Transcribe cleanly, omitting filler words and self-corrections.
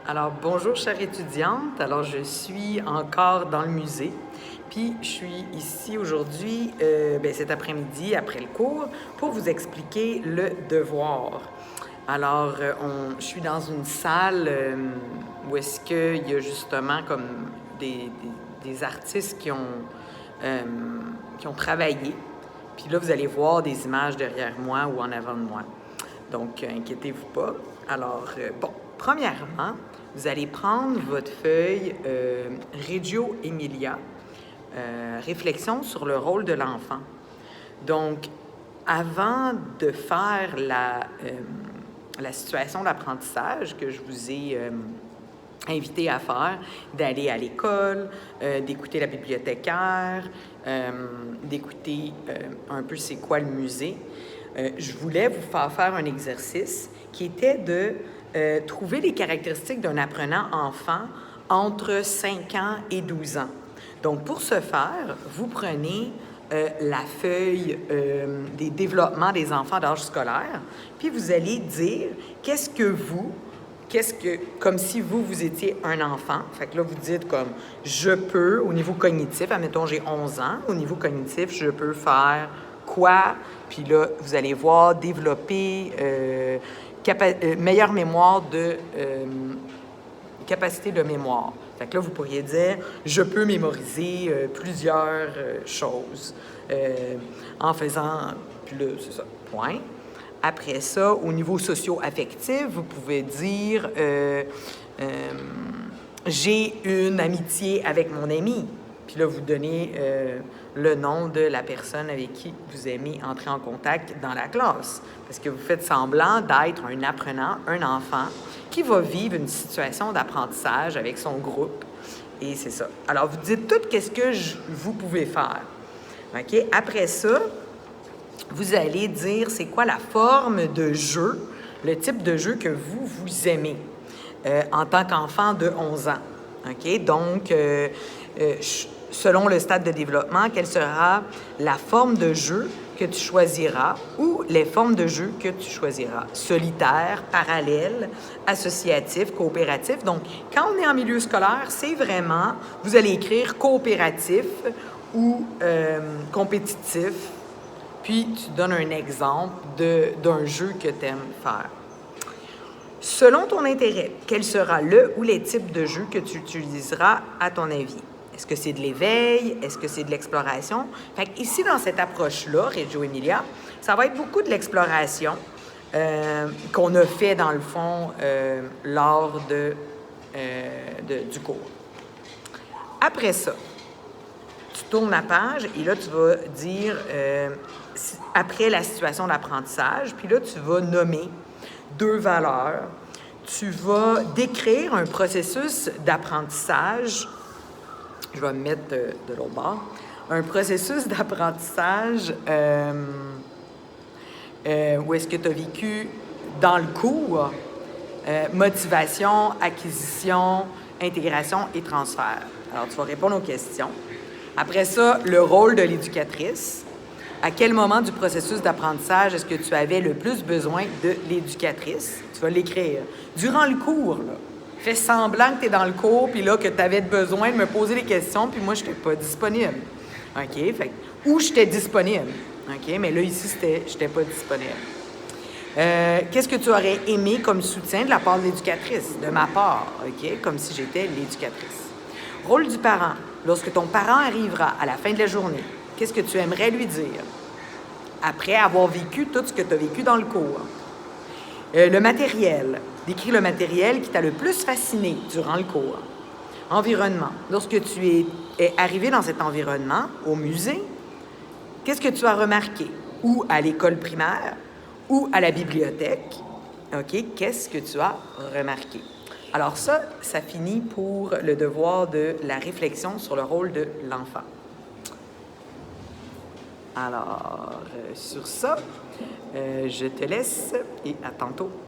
Alors, bonjour, chère étudiante. Alors, je suis encore dans le musée. Puis, je suis ici aujourd'hui, cet après-midi, après le cours, pour vous expliquer le devoir. Alors, je suis dans une salle où est-ce qu'il y a justement comme des artistes qui ont travaillé. Puis là, vous allez voir des images derrière moi ou en avant de moi. Donc, inquiétez-vous pas. Alors, premièrement, vous allez prendre votre feuille Reggio Emilia, réflexion sur le rôle de l'enfant. Donc, avant de faire la situation d'apprentissage que je vous ai invité à faire, d'aller à l'école, d'écouter la bibliothécaire, d'écouter un peu c'est quoi le musée, je voulais vous faire un exercice qui était de trouver les caractéristiques d'un apprenant enfant entre 5 ans et 12 ans. Donc, pour ce faire, vous prenez la feuille des développements des enfants d'âge scolaire, puis vous allez dire comme si vous étiez un enfant. Fait que là, vous dites comme « je peux » au niveau cognitif. Admettons, j'ai 11 ans. Au niveau cognitif, je peux faire quoi? Puis là, vous allez voir développer meilleure mémoire capacité de mémoire. Fait que là, vous pourriez dire « je peux mémoriser plusieurs choses en faisant... » Puis là, c'est ça, point. Après ça, au niveau socio-affectif, vous pouvez dire j'ai une amitié avec mon ami. Puis là, vous donnez le nom de la personne avec qui vous aimez entrer en contact dans la classe. Parce que vous faites semblant d'être un apprenant, un enfant, qui va vivre une situation d'apprentissage avec son groupe. Et c'est ça. Alors, vous dites tout ce que vous pouvez faire. OK? Après ça, vous allez dire c'est quoi la forme de jeu, le type de jeu que vous aimez en tant qu'enfant de 11 ans. OK? Donc, selon le stade de développement, quelle sera la forme de jeu que tu choisiras ou les formes de jeu que tu choisiras. Solitaire, parallèle, associatif, coopératif. Donc, quand on est en milieu scolaire, c'est vraiment, vous allez écrire coopératif ou compétitif, puis tu donnes un exemple d'un jeu que tu aimes faire. Selon ton intérêt, quel sera le ou les types de jeux que tu utiliseras à ton avis? Est-ce que c'est de l'éveil? Est-ce que c'est de l'exploration? Fait qu'ici, dans cette approche-là, Reggio Emilia, ça va être beaucoup de l'exploration qu'on a fait, dans le fond, lors du cours. Après ça, tu tournes la page et là, tu vas dire, après la situation d'apprentissage, puis là, tu vas nommer 2 valeurs. Tu vas décrire un processus d'apprentissage. Je vais me mettre de l'autre bord. Un processus d'apprentissage où est-ce que tu as vécu dans le cours, motivation, acquisition, intégration et transfert. Alors, tu vas répondre aux questions. Après ça, le rôle de l'éducatrice. À quel moment du processus d'apprentissage est-ce que tu avais le plus besoin de l'éducatrice? Tu vas l'écrire. Durant le cours, là. Fais semblant que tu es dans le cours, puis là, que tu avais besoin de me poser des questions, puis moi, je n'étais pas disponible. OK? Fait, ou j'étais disponible. OK? Mais là, ici, je n'étais pas disponible. Qu'est-ce que tu aurais aimé comme soutien de la part de l'éducatrice? De ma part, OK? Comme si j'étais l'éducatrice. Rôle du parent. Lorsque ton parent arrivera à la fin de la journée, qu'est-ce que tu aimerais lui dire après avoir vécu tout ce que tu as vécu dans le cours? Le matériel. Décris le matériel qui t'a le plus fasciné durant le cours. Environnement. Lorsque tu es arrivé dans cet environnement, au musée, qu'est-ce que tu as remarqué? Ou à l'école primaire, ou à la bibliothèque. OK? Qu'est-ce que tu as remarqué? Alors ça finit pour le devoir de la réflexion sur le rôle de l'enfant. Alors, sur ça, je te laisse et à tantôt.